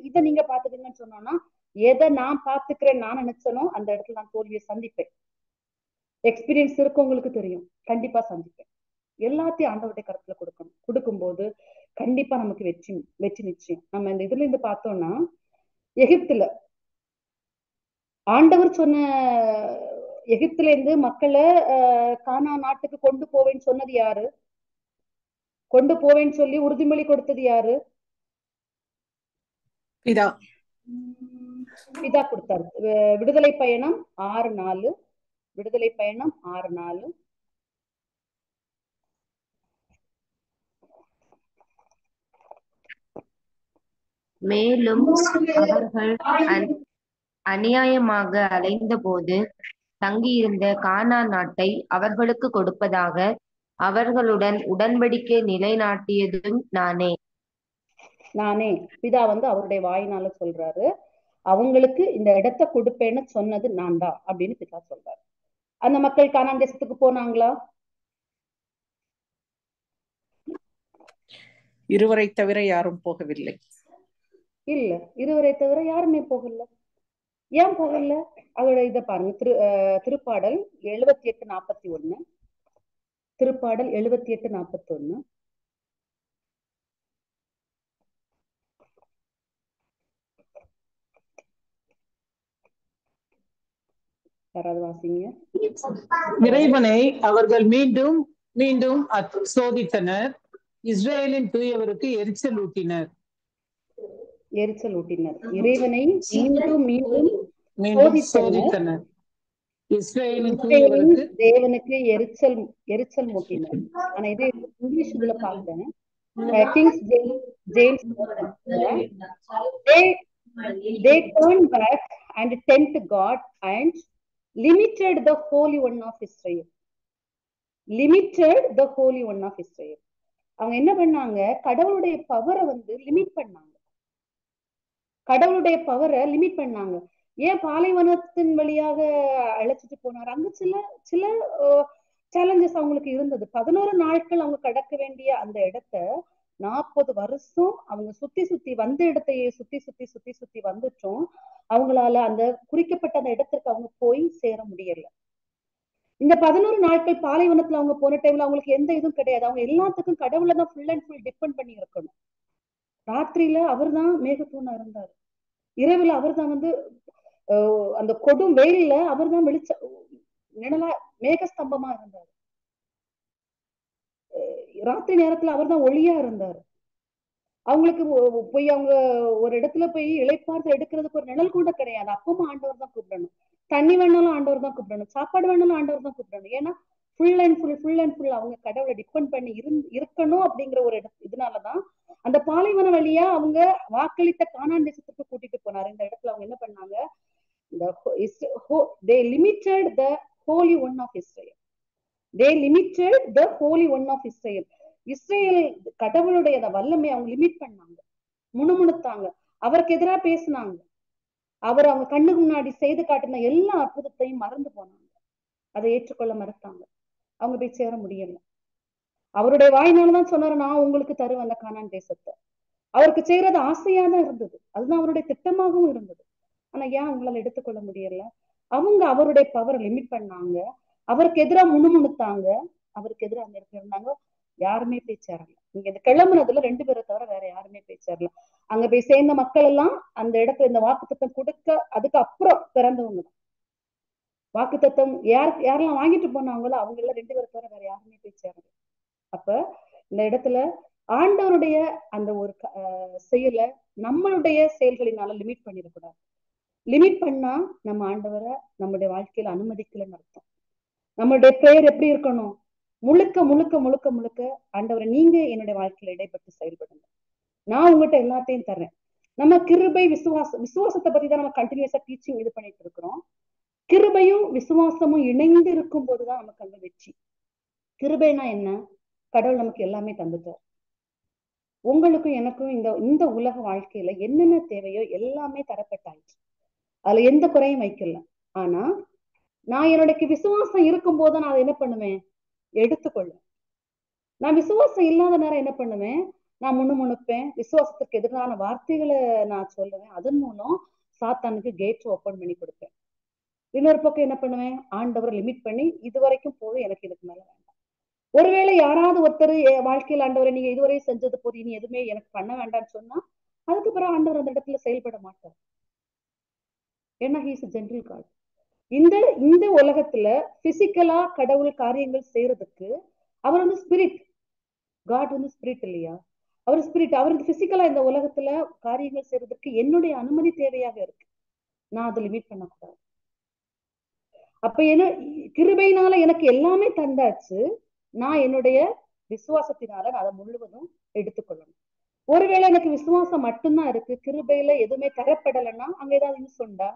இதை நீங்க பாத்துக்கீங்கன்னு சொன்னோம்னா, எதை நான் பாத்துக்கிறேன் நான் நினைச்சனோ அந்த இடத்துல நான் தோல்வியை சந்திப்பேன். எக்ஸ்பீரியன்ஸ் இருக்கவங்களுக்கு தெரியும், கண்டிப்பா சந்திப்பேன். எல்லாத்தையும் ஆண்டவருடைய கருத்துல கொடுக்கும்போது கண்டிப்பா நமக்கு வெற்றி நிச்சயம். நம்ம இந்த இதுல இருந்து பார்த்தோம்னா, எகிப்துல ஆண்டவர் சொன்ன, எகிப்துல இருந்து மக்களை கானான் நாட்டுக்கு கொண்டு போவேன்னு சொன்னது யாரு, கொண்டு போவேன்னு சொல்லி உறுதிமொழி கொடுத்தது யாரு, பிதா கொடுத்தாரு. விடுதலை பயணம் 6 விடுதலை பயணம் 6 மேலும் அவர்கள் அநியாயமாக அலைந்த போது தங்கியிருந்த கானான் நாட்டை அவர்களுக்கு கொடுப்பதாக அவர்களுடன் உடன்படிக்கை நிலைநாட்டியதும் நானே. பிதா வந்து அவருடைய வாயினால சொல்றாரு, அவங்களுக்கு இந்த இடத்தை கொடுப்பேன்னு சொன்னது நான் தான் அப்படின்னு பிதா சொல்றாரு. அந்த மக்கள் கானான் தேசத்துக்கு போனாங்களா? இருவரை தவிர யாரும் போகவில்லை. இல்ல, இருவரை தவிர யாருமே போகல. ஏன் போகல? அதோட இதை பாருங்க, திருப்பாடல் 78:41. திருப்பாடல் 78:41. யாராவது வாசிங்க. இறைவனை அவர்கள் மீண்டும் மீண்டும் சோதித்தனர், இஸ்ரேலின் தூயவருக்கு எரிச்சல் ஊட்டினர். இறைவனை மீண்டும் மீண்டும் சோதித்தனர், இஸ்ரேலின் தேவனுக்கு எரிச்சல் மூட்டினர். ஆனா இது இங்கிலீஷ் இதுல பார்த்தேன், Kings James they turned back and tempted God and limited the Holy One of Israel. அவங்க என்ன பண்ணாங்க, கடவுளுடைய பவரை வந்து லிமிட் பண்ணாங்க. கடவுளுடைய பவரை லிமிட் பண்ணாங்க. ஏன் பாலைவனத்தின் வழியாக அழைச்சிட்டு போனார்? அங்க சில சில சேலஞ்சஸ் அவங்களுக்கு இருந்தது. 11 நாட்கள் அவங்க கடக்க வேண்டிய அந்த இடத்த 40 வருஷம் அவங்க சுத்தி சுத்தி வந்த இடத்தையே சுத்தி சுத்தி சுத்தி சுத்தி வந்துட்டோம். அவங்களால அந்த குறிக்கப்பட்ட அந்த இடத்திற்கு அவங்க போய் சேர முடியல. இந்த 11 நாட்கள் பாலைவனத்துல அவங்க போன டைம்ல அவங்களுக்கு எந்த இதுவும் கிடையாது. அவங்க எல்லாத்துக்கும் கடவுளை தான் ஃபுல் அண்ட் ஃபுல் டிபெண்ட் பண்ணி இருக்கணும். ராத்திரியில அவர் தான் மேகத்தூணா இருந்தாரு. இரவுல அவர் தான் வந்து அந்த கொடும் வெயில்ல அவர் தான் வெளிச்ச நிழலா மேகஸ்தம்பமா இருந்தாரு. ராத்திரி நேரத்துல அவர் தான் ஒளியா இருந்தாரு. அவங்களுக்கு போய் அவங்க ஒரு இடத்துல போய் இளைப்பார்த்து எடுக்கிறதுக்கு ஒரு நிழல் கூட கிடையாது. அப்பவும் ஆண்டவர் தான் கூப்பிடணும். தண்ணி வேணாலும் ஆண்டவர் தான் கூப்பிடணும். சாப்பாடு வேணாலும் ஆண்டவர் தான் கூப்பிடணும். ஏன்னா ஃபுல் அண்ட் ஃபுல் அவங்க கடவுளை டிபெண்ட் பண்ணி இருக்கணும் அப்படிங்கிற ஒரு இதனாலதான் அந்த பாலைவன வழியா அவங்க வாக்களித்த கானான் தேசத்துக்கு கூட்டிட்டு போனாரு. இந்த இடத்துல அவங்க என்ன பண்ணாங்க, they limited the holy one of Israel. They limited the holy one of Israel. Israel கடவுளுடைய வல்லமை அவங்க லிமிட் பண்ணாங்க, முணுமுணுத்தாங்க, அவருக்கு எதிராக பேசினாங்க. அவர் அவங்க கண்ணுக்கு முன்னாடி செய்து காட்டின எல்லா அற்புதத்தையும் மறந்து போனாங்க. அதை ஏற்றுக்கொள்ள மறுத்தாங்க. அவங்க போய் சேர முடியல. அவருடைய வாயினால்தான் சொன்னாரு, நான் உங்களுக்கு தருவேன் அந்த கானான் தேசத்தை. அவருக்கு செய்யறது ஆசையா தான் இருந்தது, அதுதான் அவருடைய திட்டமாகவும் இருந்தது. ஆனா ஏன் அவங்களால எடுத்துக்கொள்ள முடியல? அவங்க அவருடைய பவரை லிமிட் பண்ணாங்க, அவருக்கு எதிராக முணுமுணுத்தாங்க, அவருக்கு எதிராக அந்த இடத்துல இருந்தாங்க. யாருமே போய் சேரல. நீங்க இந்த கிளம்புனதுல 2 பேரை தவிர வேற யாருமே போய் சேரல. அங்க போய் சேர்ந்த மக்கள் எல்லாம் அந்த இடத்துல இந்த வாக்குத்தத்தம் கொடுக்க அதுக்கு அப்புறம் பிறந்தவங்க தான். வாக்குத்தத்தம் யாரெல்லாம் வாங்கிட்டு போனாங்களோ அவங்க எல்லாம் 2 பேரை தவிர வேற யாருமே போய் சேரல. அப்ப இந்த இடத்துல ஆண்டவருடைய அந்த ஒரு செயலை நம்மளுடைய செயல்களினால லிமிட் பண்ணிடக்கூடாது. லிமிட் பண்ணா நம்ம ஆண்டவரை நம்மளுடைய வாழ்க்கையில அனுமதிக்கலன்னு அர்த்தம். நம்மளுடைய பெயர் எப்படி இருக்கணும்? முழுக்க முழுக்க முழுக்க முழுக்க ஆண்டவரை நீங்க என்னுடைய வாழ்க்கையில இடைப்பட்டு செயல்படுங்க, நான் உங்ககிட்ட எல்லாத்தையும் தர்றேன். நம்ம கிருபை விசுவாசத்தை பத்தி தான் நம்ம கண்டினியூஸா டீச்சிங் இது பண்ணிட்டு இருக்கிறோம். கிருபையும் விசுவாசமும் இணைந்து இருக்கும் போதுதான் நமக்கு அங்க வெற்றி. கிருபைனா என்ன? கடவுள் நமக்கு எல்லாமே தந்துட்டார். உங்களுக்கும் எனக்கும் இந்த உலக வாழ்க்கையில என்னென்ன தேவையோ எல்லாமே தரப்பட்டாயிடுச்சு. அதுல எந்த குறையும் வைக்கல. ஆனா நான் என்னுடைய விசுவாசம் இருக்கும் போது நான் அதை என்ன பண்ணுவேன்? எடுத்துக்கொள்வேன். நான் விசுவாசம் இல்லாத நேரம் என்ன பண்ணுவேன்? நான் முணுமுணுப்பேன், விசுவாசத்துக்கு எதிரான வார்த்தைகளை நான் சொல்லுவேன். அதன் மூலம் சாத்தானுக்கு கேட் ஓப்பன் பண்ணி கொடுப்பேன். இன்னொரு பக்கம் என்ன பண்ணுவேன்? ஆண்டவரை லிமிட் பண்ணி இது வரைக்கும் போதும், எனக்கு இதுக்கு மேல வேண்டாம். ஒருவேளை யாராவது ஒருத்தர் வாழ்க்கையில் ஆண்டவரை நீங்க இதுவரை செஞ்சது போது இனி எதுவுமே எனக்கு பண்ண வேண்டாம்னு சொன்னா அதுக்கு பிறகு ஆண்டவர் அந்த இடத்துல செயல்பட மாட்டார். ஏன்னா ஹீ இஸ் ஜெனரல் காட். இந்த உலகத்துல பிசிக்கலா கடவுள் காரியங்கள் செய்யறதுக்கு அவர் வந்து ஸ்பிரிட். காட் வந்து ஸ்பிரிட் இல்லையா? அவர் ஸ்பிரிட். அவர் பிசிக்கலா இந்த உலகத்துல காரியங்கள் செய்யறதுக்கு என்னுடைய அனுமதி தேவையாக இருக்கு. நான் அதை லிமிட் பண்ணக்கூடாது. அப்ப என்ன, கிருபையினால எனக்கு எல்லாமே தந்தாச்சு, நான் என்னுடைய விசுவாசத்தினால நான் அதை முழுவதும் எடுத்துக்கொள்ளணும். ஒருவேளை எனக்கு விசுவாசம் மட்டும்தான் இருக்கு, கிருபையில எதுவுமே தரப்படலைன்னா அங்க ஏதாவது யூஸ் உண்டா?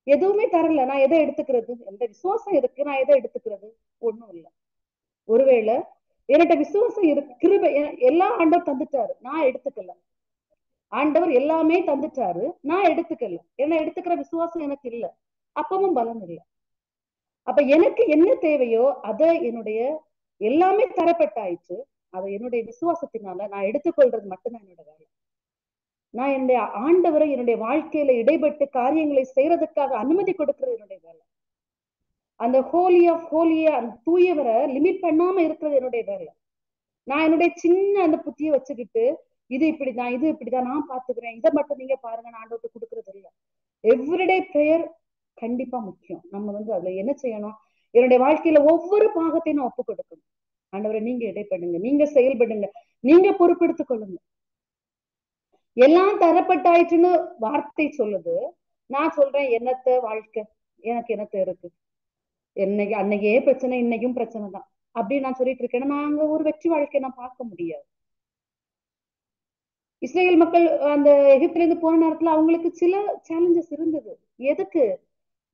எதுவுமே தரல, நான் எதை எடுத்துக்கிறது? எந்த விசுவாசம் இருக்கு, நான் எதை எடுத்துக்கிறது? ஒண்ணும் இல்லை. ஒருவேளை என்கிட்ட விசுவாசம் இருக்கு, கிருபை எல்லாம் ஆண்டவர் தந்துட்டாரு, நான் எடுத்துக்கல. ஆண்டவர் எல்லாமே தந்துட்டாரு, நான் எடுத்துக்கல. என்ன எடுத்துக்கிற விசுவாசம் எனக்கு இல்லை, அப்பவும் பலம் இல்லை. அப்ப எனக்கு என்ன தேவையோ அதை என்னுடைய எல்லாமே தரப்பட்டாயிடுச்சு, அதை என்னுடைய விசுவாசத்தினால நான் எடுத்துக்கொள்றது மட்டும்தான் என்னோட வேலை. நான் என்னுடைய ஆண்டவரை என்னுடைய வாழ்க்கையில இடைப்பட்டு காரியங்களை செய்யறதுக்காக அனுமதி கொடுக்கிறது என்னுடைய வேலை. அந்த ஹோலி ஆஃப் ஹோலிய அந்த தூயவரை லிமிட் பண்ணாம இருக்கிறது என்னுடைய வேலை. நான் என்னுடைய சின்ன அந்த புத்தியை வச்சுக்கிட்டு இது இப்படிதான், இது இப்படிதான், நான் பாத்துக்கிறேன், இதை மட்டும் நீங்க பாருங்க, நான் ஆண்டவர்கிட்ட கொடுக்கறது இல்லை. எவ்ரிடே பிரேயர் கண்டிப்பா முக்கியம். நம்ம வந்து அதுல என்ன செய்யணும்? என்னுடைய வாழ்க்கையில ஒவ்வொரு பாகத்தையும் நான் ஒப்பு கொடுக்கணும். ஆண்டவரை நீங்க இடைப்படுங்க, நீங்க செயல்படுங்க, நீங்க பொறுப்பெடுத்துக் கொள்ளுங்க. எல்லாம் தரப்பட்டாயிற்றுன்னு வார்த்தை சொல்லுது. நான் சொல்றேன் என்னத்த வாழ்க்கை, எனக்கு என்னத்த இருக்கு, என்னைக்கு அன்னைக்கே பிரச்சனை, இன்னைக்கும் பிரச்சனை தான் அப்படின்னு நான் சொல்லிட்டு இருக்கேன். நாங்க ஒரு வெற்றி வாழ்க்கையை நான் பார்க்க முடியாது. இஸ்ரேல் மக்கள் அந்த எகிப்துல இருந்து போன நேரத்துல அவங்களுக்கு சில சேலஞ்சஸ் இருந்தது. எதுக்கு?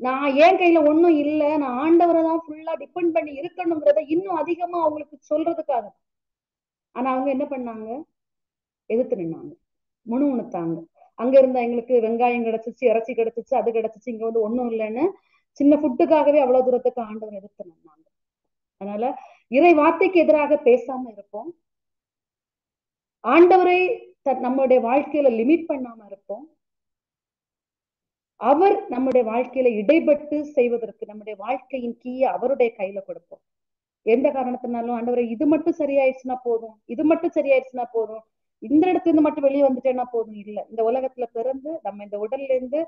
நான் என் கையில ஒண்ணும் இல்லை, நான் ஆண்டவரை தான் ஃபுல்லா டிபெண்ட் பண்ணி இருக்கணுங்கிறத இன்னும் அதிகமா அவங்களுக்கு சொல்றதுக்காக. ஆனா அவங்க என்ன பண்ணாங்க? எதிர்த்து நின்னாங்க, முணுமுணுத்தாங்க. அங்க இருந்தா எங்களுக்கு வெங்காயம் கிடைச்சிச்சு, இறைச்சி கிடைச்சிச்சு, அது கிடைச்சிச்சு, இங்க வந்து ஒண்ணும் இல்லைன்னு சின்ன ஃபுட்டுக்காகவே அவ்வளவு தூரத்துக்கு ஆண்டவர் எதிர்த்து நின்னாங்க. அதனால இறை வார்த்தைக்கு எதிராக பேசாம இருப்போம். ஆண்டவரை நம்மளுடைய வாழ்க்கையில லிமிட் பண்ணாம இருப்போம். அவர் நம்முடைய வாழ்க்கையில இடைப்பட்டு செய்வதற்கு நம்முடைய வாழ்க்கையின் கீயை அவருடைய கையில கொடுப்போம். எந்த காரணத்தினாலும் ஆண்டவரை இது மட்டும் சரியாயிடுச்சுன்னா போதும், இது மட்டும் சரியாயிடுச்சுன்னா போதும், இந்த இடத்துல இருந்து மட்டும் வெளியே வந்துட்டேன்னா போதும் இல்ல. இந்த உலகத்துல பிறந்து நம்ம இந்த உடல்ல இருந்து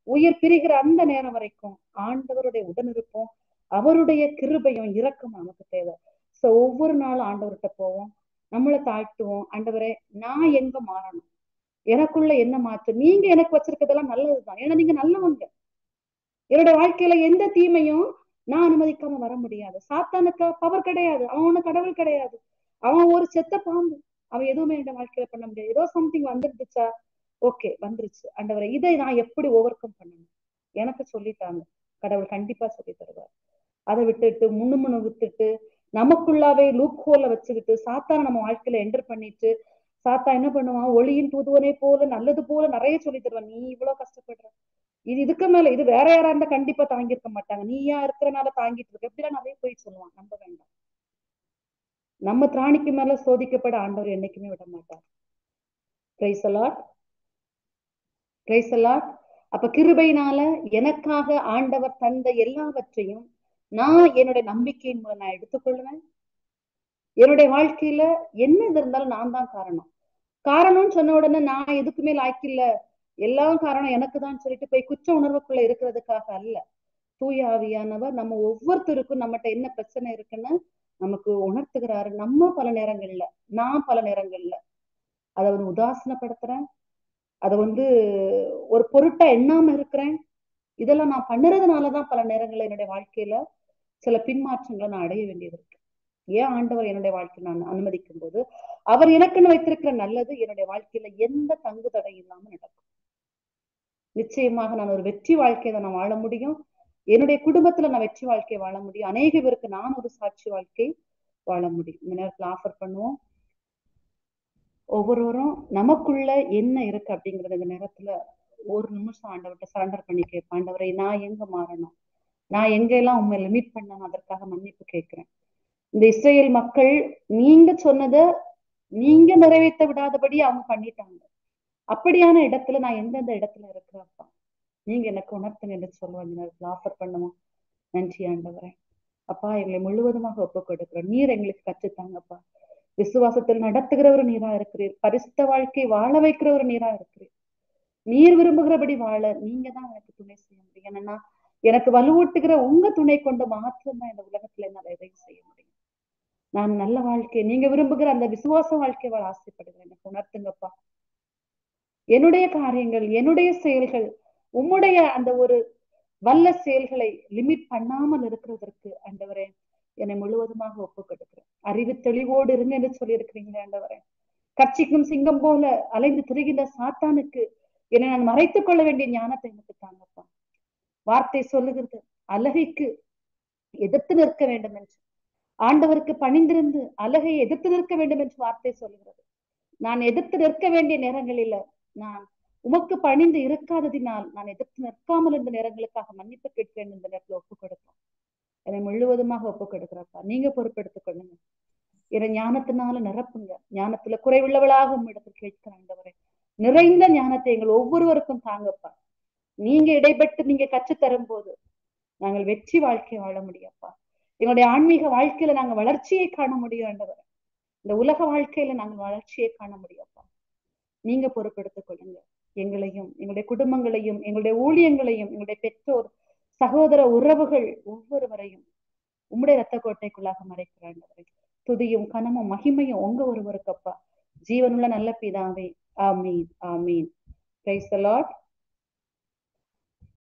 உயிர் பிரிகிற அந்த நேரம் வரைக்கும் ஆண்டவருடைய உடன் இருப்போம். அவருடைய கிருபையும் இரக்கமும் நமக்கு தேவை. சோ ஒவ்வொரு நாளும் ஆண்டவர்கிட்ட போவோம், நம்மளை தாழ்த்துவோம். ஆண்டவரே, நான் எங்க மாறணும்? எனக்குள்ள என்ன மாற்று? நீங்க எனக்கு வச்சிருக்கிறதெல்லாம் நல்லதுதான், ஏன்னா நீங்க நல்லவங்க. என்னோட வாழ்க்கையில எந்த தீமையும் நான் அனுமதிக்காம வர முடியாது. சாத்தானுக்கு பவர் கிடையாது, அவன் ஒண்ணு கடவுள் கிடையாது, அவன் ஒரு செத்த பாம்பு. அவன் எதுவுமே என் வாழ்க்கையில பண்ண முடியாது. ஏதோ சம்திங் வந்துருச்சா, ஓகே வந்துருச்சு ஆண்டவரே, இதை நான் எப்படி ஓவர் கம் பண்ணணும் எனக்கு சொல்லிட்டாங்க. கடவுள் கண்டிப்பா சொல்லி தருவார். அதை விட்டுட்டு முன்னு விட்டுட்டு நமக்குள்ளாவே லூப் ஹோல்ல வச்சுக்கிட்டு சாத்தான நம்ம வாழ்க்கையில என்டர் பண்ணிட்டு சாத்தா என்ன பண்ணுவான்? ஒளியின் தூதுவனே போல நல்லது போல நிறைய சொல்லி தருவான். நீ இவ்வளவு கஷ்டப்படுற, இதுக்கு மேல இது வேற யாரா இருந்தா கண்டிப்பா தாங்கியிருக்க மாட்டாங்க, நீயா இருக்கிறனால தாங்கிட்டு இருக்க, எப்படிலாம் நிறைய போய் சொல்லுவான். நம்ப வேண்டாம். நம்ம திராணிக்கு மேல சோதிக்கப்பட ஆண்டவர் என்னைக்குமே விட மாட்டார். Price the Lord, price the Lord. அப்ப கிருபையினால எனக்காக ஆண்டவர் தந்த எல்லாவற்றையும் நான் என்னுடைய நம்பிக்கையின் மூலம் நான் எடுத்துக்கொள்வேன். என்னுடைய வாழ்க்கையில என்ன இருந்தாலும் நான் தான் காரணம். காரணம்னு சொன்ன உடனே நான் எதுக்குமே லாய்க்கில்ல, எல்லாம் காரணம் எனக்கு தான் சொல்லிட்டு போய் குற்ற உணர்வுக்குள்ள இருக்கிறதுக்காக அல்ல. தூய ஆவியானவர் நம்ம ஒவ்வொருத்தருக்கும் நம்மகிட்ட என்ன பிரச்சனை இருக்குன்னு நமக்கு உணர்த்துகிறாரு. நம்ம பல நேரங்கள்ல, நான் பல நேரங்கள்ல அதை வந்து உதாசனப்படுத்துறேன், அதை வந்து ஒரு பொருட்டா எண்ணாம இருக்கிறேன். இதெல்லாம் நான் பண்ணுறதுனாலதான் பல நேரங்கள்ல என்னுடைய வாழ்க்கையில சில பின்மாற்றங்களை நான் அடைய வேண்டியது இருக்கு. ஏன் ஆண்டவர் என்னுடைய வாழ்க்கையை நான் அனுமதிக்கும் போது அவர் எனக்குன்னு வைத்திருக்கிற நல்லது என்னுடைய வாழ்க்கையில எந்த தங்கு தடை இல்லாம நடக்கும். நிச்சயமாக நான் ஒரு வெற்றி வாழ்க்கையை தான் நான் வாழ முடியும். என்னுடைய குடும்பத்துல நான் வெற்றி வாழ்க்கையை வாழ முடியும். அநேக பேருக்கு நான் ஒரு சாட்சி வாழ்க்கை வாழ முடியும். இந்த நேரத்துல ஆஃபர் பண்ணுவோம். ஒவ்வொருவரும் நமக்குள்ள என்ன இருக்கு அப்படிங்கறது இந்த நேரத்துல ஒரு நிமிஷம் ஆண்டவர்கிட்ட சரண்டர் பண்ணி கேட்பேன். ஆண்டவரை, நான் எங்க மாறணும், நான் எங்கெல்லாம் உண்மை லிமிட் பண்ணணும், அதற்காக மன்னிப்பு கேட்கிறேன். இந்த இஸ்ரேல் மக்கள் நீங்க சொன்னதை நீங்க நிறைவேற்ற விடாதபடி அவங்க பண்ணிட்டாங்க. அப்படியான இடத்துல நான் எந்தெந்த இடத்துல இருக்கிறப்பா நீங்க எனக்கு உணர்த்துங்க என்று சொல்லுவாங்க. ஆஃபர் பண்ணுவோம். நன்றி ஆண்டவரே. அப்பா, எங்களை முழுவதுமாக ஒப்பு கொடுக்கிறோம். நீர் எங்களுக்கு கற்றுத்தாங்கப்பா. விசுவாசத்தில் நடத்துகிற ஒரு நீரா இருக்கிறீர், பரிசுத்த வாழ்க்கை வாழ வைக்கிற ஒரு நீரா இருக்கிறீர். நீர் விரும்புகிறபடி வாழ நீங்க தான் எனக்கு துணை செய்ய முடியும். என்னன்னா எனக்கு வலுவூட்டுகிற உங்க துணை கொண்டு மாத்திரம்தான் இந்த உலகத்துல என்னால எதையும் செய்ய முடியும். நான் நல்ல வாழ்க்கை நீங்க விரும்புகிற அந்த விசுவாச வாழ்க்கை வாழ ஆசைப்படுகிறேன். எனக்கு உணர்த்துங்கப்பா. என்னுடைய காரியங்கள், என்னுடைய செயல்கள் உம்முடைய அந்த ஒரு வல்ல செயல்களை லிமிட் பண்ணாமல் இருக்கிறதற்கு ஆண்டவரே என்னை முழுவதுமாக ஒப்பு கொடுக்கிறேன். அறிவு தெளிவோடு இருங்க என்று சொல்லி இருக்கிறீங்களே ஆண்டவரே. கர்ச்சிக்கும் சிங்கம் போல அலைந்து திரிகின்ற சாத்தானுக்கு என்னை நான் மறைத்துக் கொள்ள வேண்டிய ஞானத்தை எனக்கு தாங்கப்பா. வார்த்தை சொல்லுகிறது, அலகைக்கு எதிர்த்து நிற்க வேண்டும் என்று, ஆண்டவருக்கு பணிந்திருந்து அலகை எதிர்த்து நிற்க வேண்டும் என்று வார்த்தை சொல்லுகிறது. நான் எதிர்த்து நிற்க வேண்டிய நேரங்களில நான் உமக்கு பணிந்து இருக்காததினால் நான் எதிர்த்து நிற்காமல் இருந்த நேரங்களுக்காக மன்னிப்பு கேட்கிறேன். இந்த நேரத்துல ஒப்புக் கொடுக்கிறோம். என்னை முழுவதுமாக ஒப்புக் கொடுக்கிறப்பா. நீங்க பொறுப்பெடுத்துக் கொள்ளுங்க. என்னை ஞானத்தினால நிரப்புங்க. ஞானத்துல குறைவுள்ளவளாக உம்மிடத்தில் கேட்கிறேன் ஆண்டவரே. நிறைந்த ஞானத்தை எங்கள் ஒவ்வொருவருக்கும் தாங்கப்பா. நீங்க இடைப்பட்டு நீங்க கற்றுத்தரும் போது நாங்கள் வெற்றி வாழ்க்கையை வாழ முடியப்பா. எங்களுடைய ஆன்மீக வாழ்க்கையில நாங்க வளர்ச்சியை காண முடியும் ஆண்டவரே. இந்த உலக வாழ்க்கையில நாங்கள் வளர்ச்சியை காண முடியப்பா. நீங்க பொறுப்பெடுத்துக் கொள்ளுங்க. எங்களையும் எங்களுடைய குடும்பங்களையும் எங்களுடைய ஊழியங்களையும் எங்களுடைய பெற்றோர் சகோதர உறவுகள் ஒவ்வொருவரையும் உம்முடைய இரத்த கோட்டைக்குள்ளாக மறைக்கிறாங்க. துதியும் கனமும் மகிமையும் உங்க ஒருவருக்கப்பா. ஜீவனுள்ள நல்ல பிதாவே. ஆமீன், ஆமீன். Price the Lord.